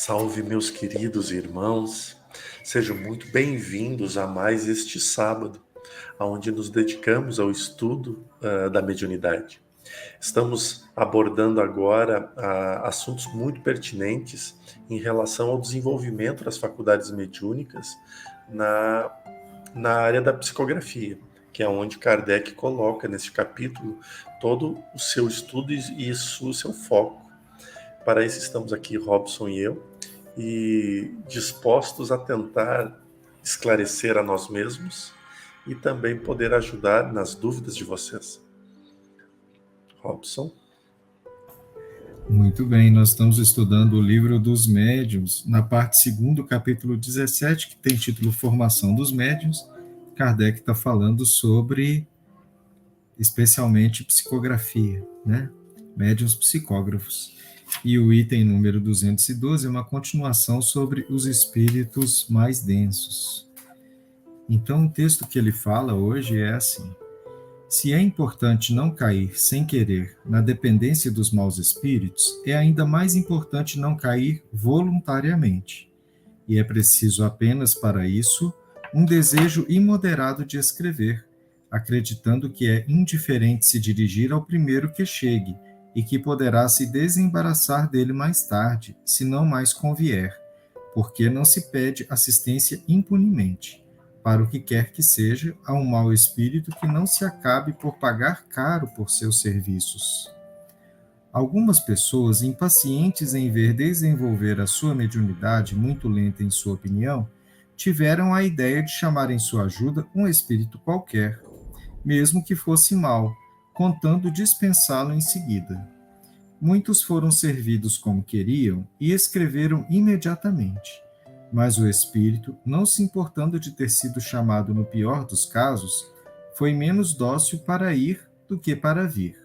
Salve, meus queridos irmãos, sejam muito bem-vindos a mais este sábado, onde nos dedicamos ao estudo da mediunidade. Estamos abordando agora assuntos muito pertinentes em relação ao desenvolvimento das faculdades mediúnicas na área da psicografia, que é onde Kardec coloca neste capítulo todo o seu estudo e o seu foco. Para isso estamos aqui, Robson e eu, e dispostos a tentar esclarecer a nós mesmos e também poder ajudar nas dúvidas de vocês. Robson? Muito bem, nós estamos estudando o livro dos médiuns, na parte 2, capítulo 17, que tem título Formação dos Médiuns. Kardec está falando sobre, especialmente, psicografia, né? Médiuns psicógrafos. E o item número 212 é uma continuação sobre os espíritos mais densos. Então, o texto que ele fala hoje é assim: se é importante não cair sem querer na dependência dos maus espíritos, é ainda mais importante não cair voluntariamente. E é preciso apenas para isso um desejo imoderado de escrever, acreditando que é indiferente se dirigir ao primeiro que chegue e que poderá se desembaraçar dele mais tarde, se não mais convier, porque não se pede assistência impunemente. Para o que quer que seja, a um mau espírito que não se acabe por pagar caro por seus serviços. Algumas pessoas, impacientes em ver desenvolver a sua mediunidade, muito lenta em sua opinião, tiveram a ideia de chamar em sua ajuda um espírito qualquer, mesmo que fosse mau, contando dispensá-lo em seguida. Muitos foram servidos como queriam e escreveram imediatamente. Mas o espírito, não se importando de ter sido chamado no pior dos casos, foi menos dócil para ir do que para vir.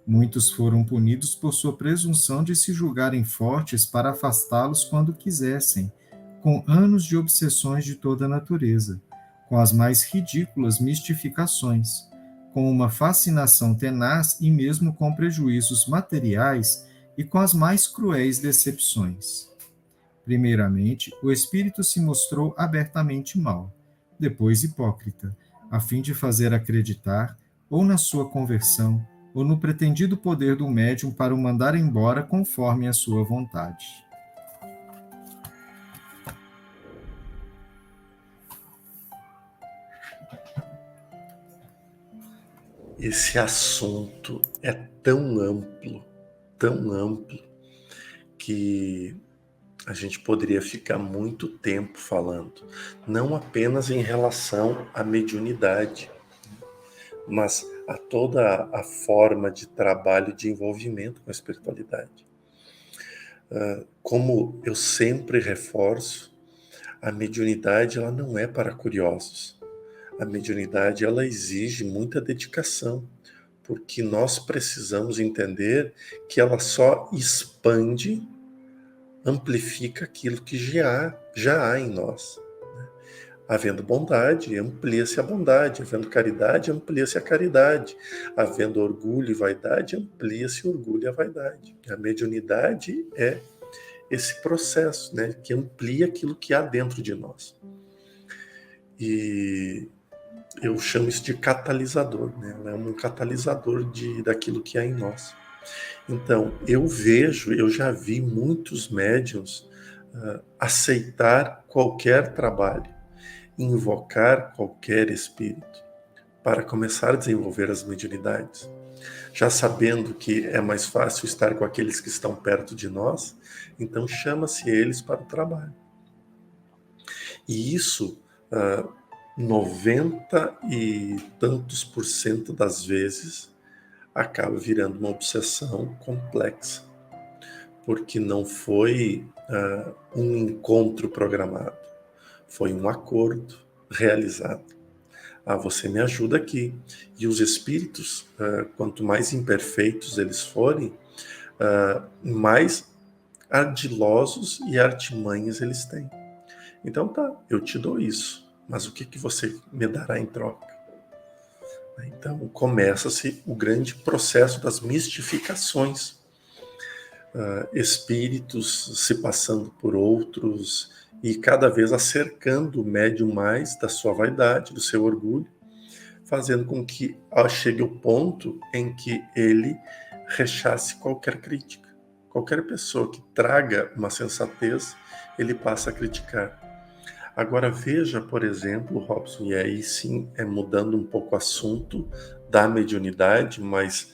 Muitos foram punidos por sua presunção de se julgarem fortes para afastá-los quando quisessem, com anos de obsessões de toda a natureza, com as mais ridículas mistificações, com uma fascinação tenaz e mesmo com prejuízos materiais e com as mais cruéis decepções. Primeiramente, o espírito se mostrou abertamente mau, depois hipócrita, a fim de fazer acreditar, ou na sua conversão, ou no pretendido poder do médium para o mandar embora conforme a sua vontade. Esse assunto é tão amplo, que a gente poderia ficar muito tempo falando, não apenas em relação à mediunidade, mas a toda a forma de trabalho de envolvimento com a espiritualidade. Como eu sempre reforço, a mediunidade ela não é para curiosos. A mediunidade ela exige muita dedicação, porque nós precisamos entender que ela só expande, amplifica aquilo que já há em nós. Havendo bondade, amplia-se a bondade. Havendo caridade, amplia-se a caridade. Havendo orgulho e vaidade, amplia-se o orgulho e a vaidade. A mediunidade é esse processo, né, que amplia aquilo que há dentro de nós. E eu chamo isso de catalisador, né? Ela é um catalisador daquilo que há em nós. Então, eu já vi muitos médiuns aceitar qualquer trabalho, invocar qualquer espírito para começar a desenvolver as mediunidades, já sabendo que é mais fácil estar com aqueles que estão perto de nós, então chama-se eles para o trabalho. E isso, 90 e tantos % das vezes, acaba virando uma obsessão complexa, porque não foi um encontro programado, foi um acordo realizado. Você me ajuda aqui. E os espíritos, quanto mais imperfeitos eles forem, mais ardilosos e artimanhas eles têm. Então tá, eu te dou isso, mas o que você me dará em troca? Então começa-se o grande processo das mistificações. espíritos se passando por outros e cada vez acercando o médium mais da sua vaidade, do seu orgulho, fazendo com que chegue o ponto em que ele rechace qualquer crítica. Qualquer pessoa que traga uma sensatez, ele passa a criticar. Agora veja, por exemplo, Robson, e aí sim é mudando um pouco o assunto da mediunidade, mas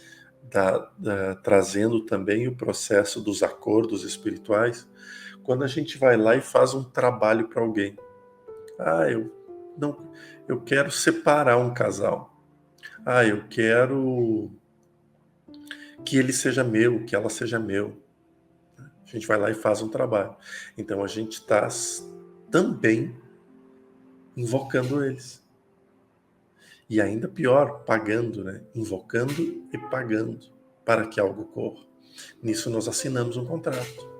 trazendo também o processo dos acordos espirituais, quando a gente vai lá e faz um trabalho para alguém. Eu quero separar um casal. Eu quero que ele seja meu, que ela seja meu. A gente vai lá e faz um trabalho. Então a gente está também invocando eles. E ainda pior, pagando, né? Invocando e pagando para que algo ocorra. Nisso nós assinamos um contrato.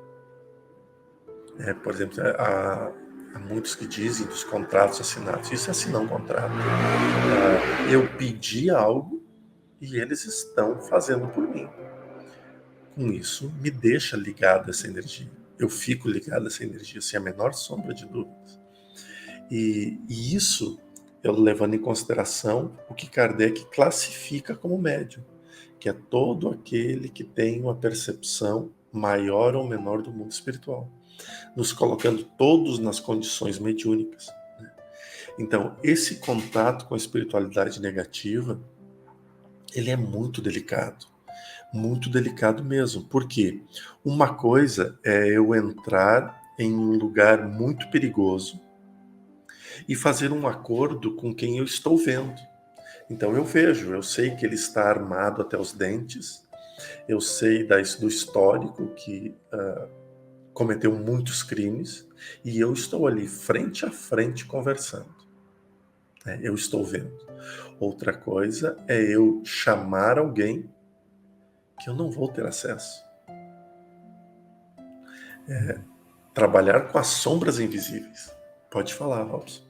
Por exemplo, há muitos que dizem dos contratos assinados. Isso é assinar um contrato. Eu pedi algo e eles estão fazendo por mim. Com isso, me deixa ligado a essa energia. Eu fico ligado a essa energia, sem a menor sombra de dúvidas. E isso, eu levando em consideração o que Kardec classifica como médium, que é todo aquele que tem uma percepção maior ou menor do mundo espiritual, nos colocando todos nas condições mediúnicas. Então, esse contato com a espiritualidade negativa, ele é muito delicado mesmo, porque uma coisa é eu entrar em um lugar muito perigoso e fazer um acordo com quem eu estou vendo. Então eu sei que ele está armado até os dentes, eu sei do histórico que cometeu muitos crimes, e eu estou ali frente a frente conversando. Eu estou vendo. Outra coisa é eu chamar alguém que eu não vou ter acesso. Trabalhar com as sombras invisíveis. Pode falar, Robson.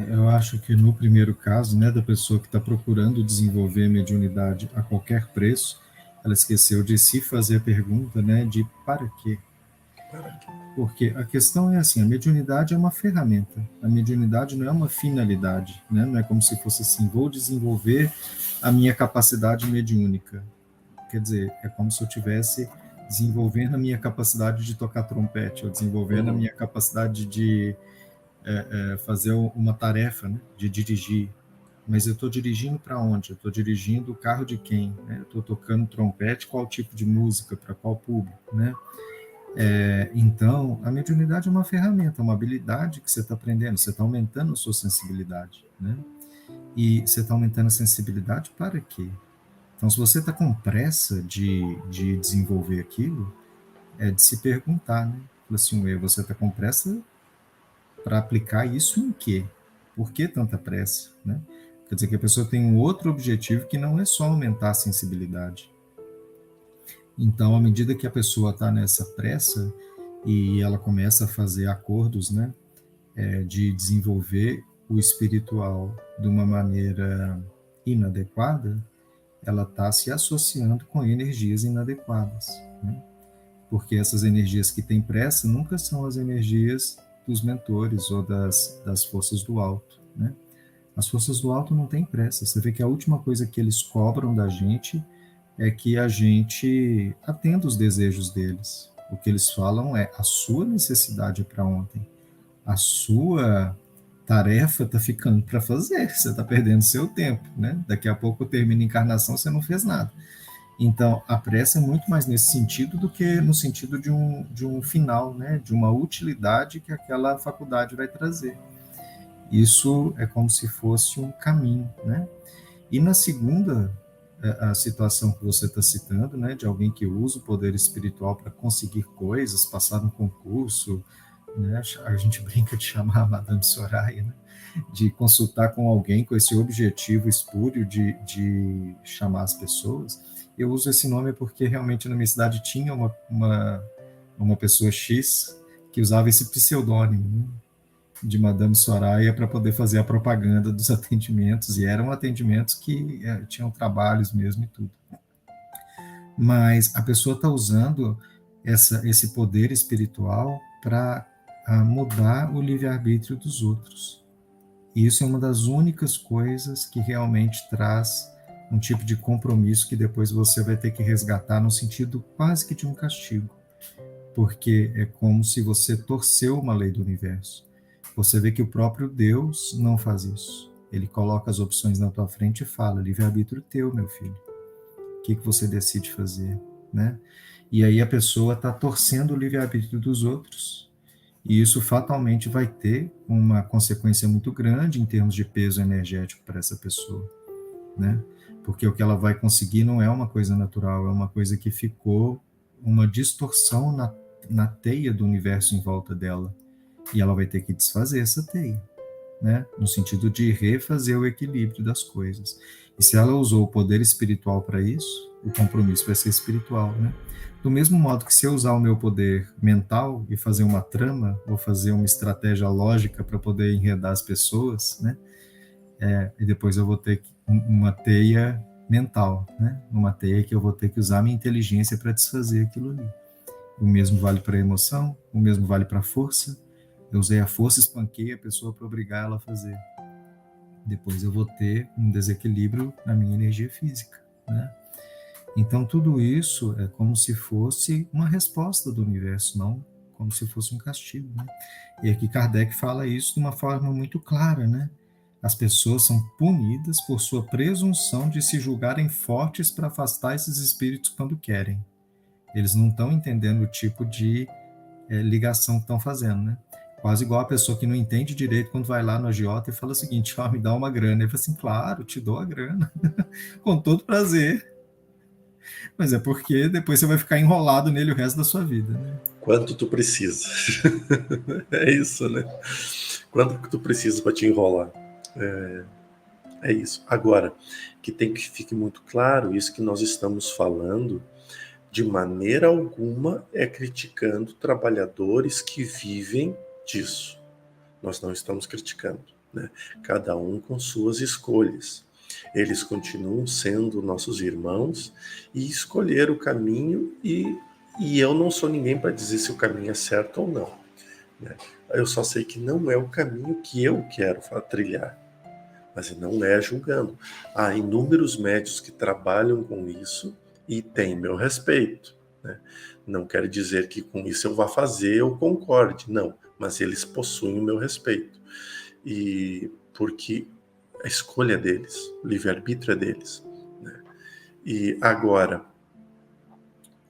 Eu acho que no primeiro caso, né, da pessoa que está procurando desenvolver mediunidade a qualquer preço, ela esqueceu de se fazer a pergunta, né, de para quê? Porque a questão é assim, a mediunidade é uma ferramenta, a mediunidade não é uma finalidade, né? Não é como se fosse assim, vou desenvolver a minha capacidade mediúnica. Quer dizer, é como se eu tivesse desenvolvendo a minha capacidade de tocar trompete, ou desenvolvendo a minha capacidade de fazer uma tarefa, né? De dirigir. Mas eu estou dirigindo para onde? Eu estou dirigindo o carro de quem? Né? Eu estou tocando trompete, qual tipo de música, para qual público, né? Então, a mediunidade é uma ferramenta, uma habilidade que você está aprendendo, você está aumentando a sua sensibilidade, né? E você está aumentando a sensibilidade para quê? Então, se você está com pressa de desenvolver aquilo, é de se perguntar, né? Assim, você está com pressa para aplicar isso em quê? Por que tanta pressa, né? Quer dizer que a pessoa tem um outro objetivo que não é só aumentar a sensibilidade. Então, à medida que a pessoa está nessa pressa e ela começa a fazer acordos, né, de desenvolver o espiritual de uma maneira inadequada, ela está se associando com energias inadequadas, né? Porque essas energias que têm pressa nunca são as energias dos mentores ou das forças do alto, né? As forças do alto não têm pressa. Você vê que a última coisa que eles cobram da gente é que a gente atenda os desejos deles. O que eles falam é: a sua necessidade é para ontem, a sua tarefa está ficando para fazer, você está perdendo seu tempo, né? Daqui a pouco termina a encarnação, você não fez nada. Então, a pressa é muito mais nesse sentido do que no sentido de um final, né? De uma utilidade que aquela faculdade vai trazer. Isso é como se fosse um caminho, né? E na segunda, a situação que você está citando, né, de alguém que usa o poder espiritual para conseguir coisas, passar um concurso, né, a gente brinca de chamar a Madame Soraya, né, de consultar com alguém com esse objetivo espúrio de chamar as pessoas. Eu uso esse nome porque realmente na minha cidade tinha uma pessoa X que usava esse pseudônimo, né, de Madame Soraya para poder fazer a propaganda dos atendimentos, e eram atendimentos que tinham trabalhos mesmo e tudo. mas a pessoa está usando esse poder espiritual para mudar o livre-arbítrio dos outros. E isso é uma das únicas coisas que realmente traz um tipo de compromisso que depois você vai ter que resgatar no sentido quase que de um castigo, porque é como se você torceu uma lei do universo. Você vê que o próprio Deus não faz isso. Ele coloca as opções na tua frente e fala: livre-arbítrio teu, meu filho. O que você decide fazer, né? E aí a pessoa está torcendo o livre-arbítrio dos outros, e isso fatalmente vai ter uma consequência muito grande em termos de peso energético para essa pessoa, né? Porque o que ela vai conseguir não é uma coisa natural, é uma coisa que ficou uma distorção na teia do universo em volta dela. E ela vai ter que desfazer essa teia, né? No sentido de refazer o equilíbrio das coisas. E se ela usou o poder espiritual para isso, o compromisso vai ser espiritual, né? Do mesmo modo que se eu usar o meu poder mental e fazer uma trama, ou fazer uma estratégia lógica para poder enredar as pessoas, né? E depois eu vou ter uma teia mental, né? Uma teia que eu vou ter que usar a minha inteligência para desfazer aquilo ali. O mesmo vale para a emoção, o mesmo vale para a força. Eu usei a força, espanquei a pessoa para obrigar ela a fazer. Depois eu vou ter um desequilíbrio na minha energia física, né? Então tudo isso é como se fosse uma resposta do universo, não como se fosse um castigo, né? E aqui Kardec fala isso de uma forma muito clara, né? As pessoas são punidas por sua presunção de se julgarem fortes para afastar esses espíritos quando querem. Eles não estão entendendo o tipo de ligação que estão fazendo, né? Quase igual a pessoa que não entende direito quando vai lá no agiota e fala o seguinte: me dá uma grana. Ele fala assim: claro, te dou a grana, com todo prazer. Mas é porque depois você vai ficar enrolado nele o resto da sua vida, né? Quanto tu precisa. É isso, né? Quanto que tu precisa para te enrolar. É isso. Agora, que tem que fique muito claro, isso que nós estamos falando, de maneira alguma é criticando trabalhadores que vivem disso. Nós não estamos criticando, né? Cada um com suas escolhas. Eles continuam sendo nossos irmãos e escolheram o caminho, e eu não sou ninguém para dizer se o caminho é certo ou não, né? Eu só sei que não é o caminho que eu quero trilhar, mas não é julgando. Há inúmeros médios que trabalham com isso e têm meu respeito, né? Não quer dizer que com isso eu vá fazer, eu concorde, não, mas eles possuem o meu respeito. E porque a escolha é deles, o livre-arbítrio é deles, né? E agora,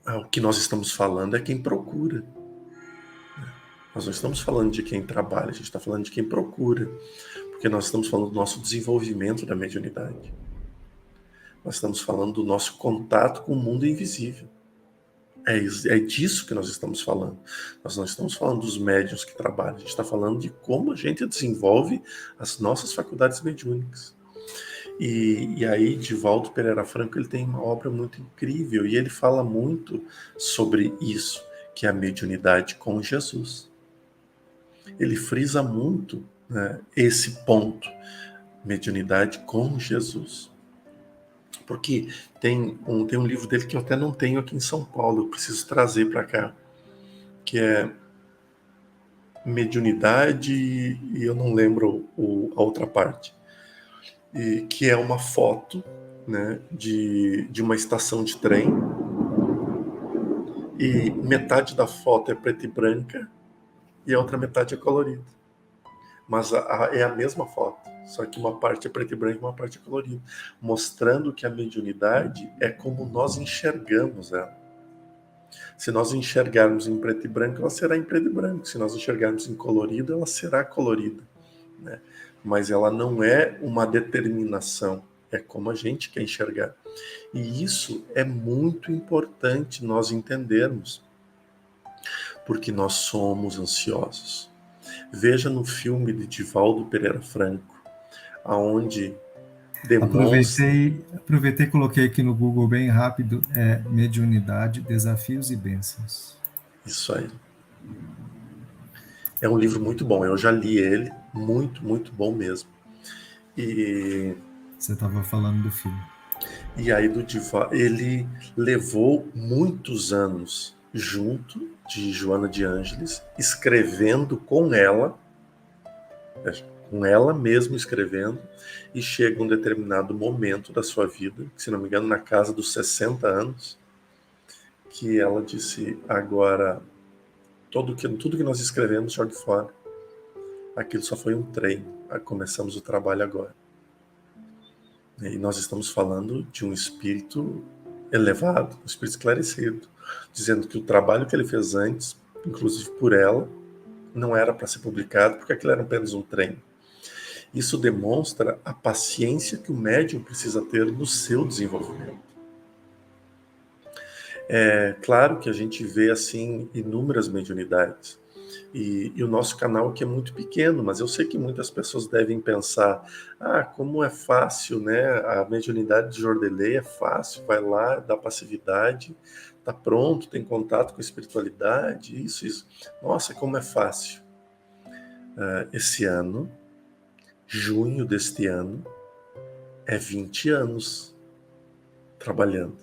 o que nós estamos falando é quem procura. Nós não estamos falando de quem trabalha, a gente está falando de quem procura, porque nós estamos falando do nosso desenvolvimento da mediunidade. Nós estamos falando do nosso contato com o mundo invisível. É disso que nós estamos falando. Nós não estamos falando dos médiuns que trabalham, a gente está falando de como a gente desenvolve as nossas faculdades mediúnicas. E aí, Divaldo Pereira Franco, ele tem uma obra muito incrível, e ele fala muito sobre isso, que é a mediunidade com Jesus. Ele frisa muito, né, esse ponto, mediunidade com Jesus. Porque tem um livro dele que eu até não tenho aqui em São Paulo, eu preciso trazer para cá, que é Mediunidade, e eu não lembro a outra parte, e que é uma foto, né, de uma estação de trem, e metade da foto é preta e branca e a outra metade é colorida. Mas é a mesma foto, só que uma parte é preta e branca e uma parte é colorida, mostrando que a mediunidade é como nós enxergamos ela. Se nós enxergarmos em preto e branco, ela será em preto e branco. Se nós enxergarmos em colorido, ela será colorida, né? Mas ela não é uma determinação, é como a gente quer enxergar. E isso é muito importante nós entendermos, porque nós somos ansiosos. Veja no filme de Divaldo Pereira Franco, aonde demonstra... Aproveitei e coloquei aqui no Google bem rápido, mediunidade, desafios e bênçãos. Isso aí. É um livro muito bom, eu já li ele, muito, muito bom mesmo. E você estava falando do filme. E aí ele levou muitos anos junto de Joana de Ângeles, escrevendo com ela mesmo escrevendo, e chega um determinado momento da sua vida, que, se não me engano, na casa dos 60 anos, que ela disse: agora, tudo que nós escrevemos, jogue fora. Aquilo só foi um treino. Começamos o trabalho agora. E nós estamos falando de um espírito elevado, um espírito esclarecido, dizendo que o trabalho que ele fez antes, inclusive por ela, não era para ser publicado, porque aquilo era apenas um treino. Isso demonstra a paciência que o médium precisa ter no seu desenvolvimento. É claro que a gente vê assim inúmeras mediunidades. E o nosso canal aqui é muito pequeno, mas eu sei que muitas pessoas devem pensar: como é fácil, né? A mediunidade de Jordelê é fácil, vai lá, dá passividade, tá pronto, tem contato com a espiritualidade, isso. Nossa, como é fácil. Esse ano, junho deste ano, é 20 anos trabalhando.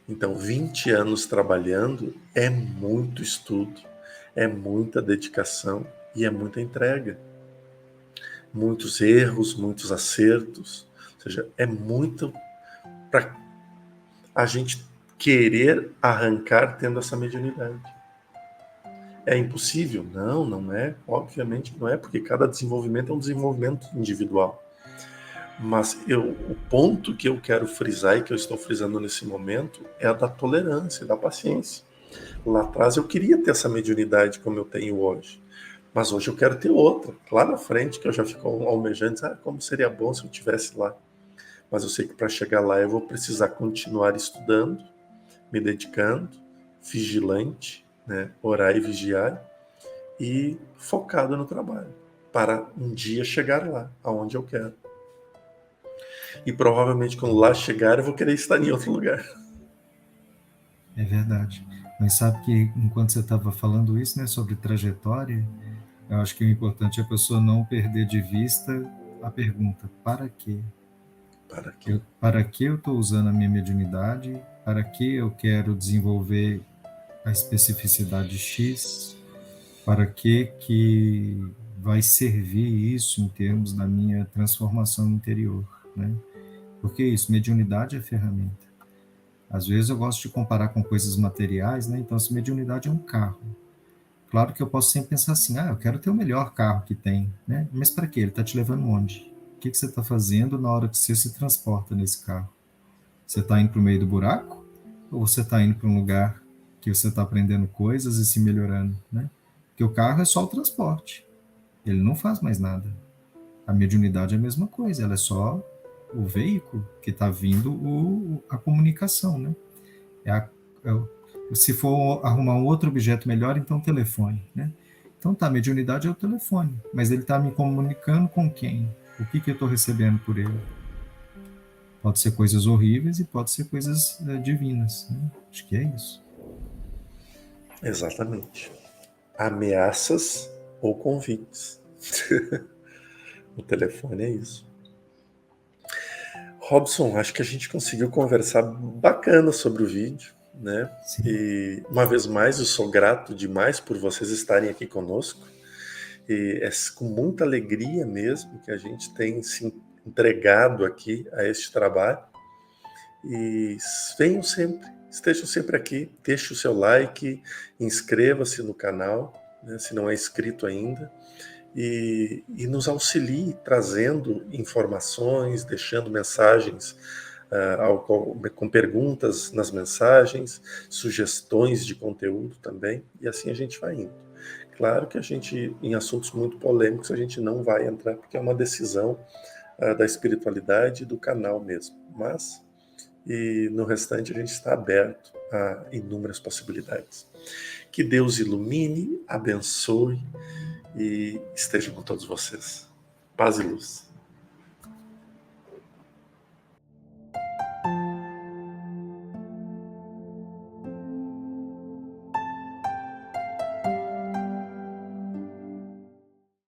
Então, 20 anos trabalhando é muito estudo, é muita dedicação e é muita entrega. Muitos erros, muitos acertos. Ou seja, é muito para a gente querer arrancar tendo essa mediunidade. É impossível? Não, não é. Obviamente não é, porque cada desenvolvimento é um desenvolvimento individual. Mas o ponto que eu quero frisar e que eu estou frisando nesse momento é a da tolerância, da paciência. Lá atrás eu queria ter essa mediunidade como eu tenho hoje, mas hoje eu quero ter outra, lá na frente, que eu já fico almejando, como seria bom se eu estivesse lá. Mas eu sei que para chegar lá eu vou precisar continuar estudando, me dedicando, vigilante, né, orar e vigiar, e focado no trabalho, para um dia chegar lá, aonde eu quero. E provavelmente quando lá chegar eu vou querer estar em outro lugar. É verdade. Mas sabe que enquanto você estava falando isso, né, sobre trajetória, eu acho que o importante é a pessoa não perder de vista a pergunta: para quê? Para quê? Para que eu estou usando a minha mediunidade? Para que eu quero desenvolver a especificidade X? Para que vai servir isso em termos da minha transformação interior, né? Porque isso, mediunidade é ferramenta. Às vezes eu gosto de comparar com coisas materiais, né? Então, se mediunidade é um carro. Claro que eu posso sempre pensar assim: eu quero ter o melhor carro que tem, né? Mas para quê? Ele está te levando onde? O que você está fazendo na hora que você se transporta nesse carro? Você está indo para o meio do buraco? Ou você está indo para um lugar que você está aprendendo coisas e se melhorando, né? Porque o carro é só o transporte. Ele não faz mais nada. A mediunidade é a mesma coisa, ela é só o veículo que está vindo a comunicação, né? É a, se for arrumar um outro objeto melhor, então o telefone, né? Então tá, a mediunidade é o telefone, mas ele está me comunicando com quem? O que eu estou recebendo por ele? Pode ser coisas horríveis e pode ser coisas divinas, né? Acho que é isso. Exatamente. Ameaças ou convites. O telefone é isso. Robson, acho que a gente conseguiu conversar bacana sobre o vídeo, né? Sim. E uma vez mais eu sou grato demais por vocês estarem aqui conosco. E é com muita alegria mesmo que a gente tem se entregado aqui a este trabalho. E venham sempre, estejam sempre aqui, deixe o seu like, inscreva-se no canal, né, se não é inscrito ainda, e nos auxilie trazendo informações, deixando mensagens com perguntas nas mensagens, sugestões de conteúdo também, e assim a gente vai indo. Claro que a gente, em assuntos muito polêmicos, a gente não vai entrar, porque é uma decisão da espiritualidade e do canal mesmo, mas e no restante a gente está aberto a inúmeras possibilidades. Que Deus ilumine, abençoe e esteja com todos vocês. Paz e luz.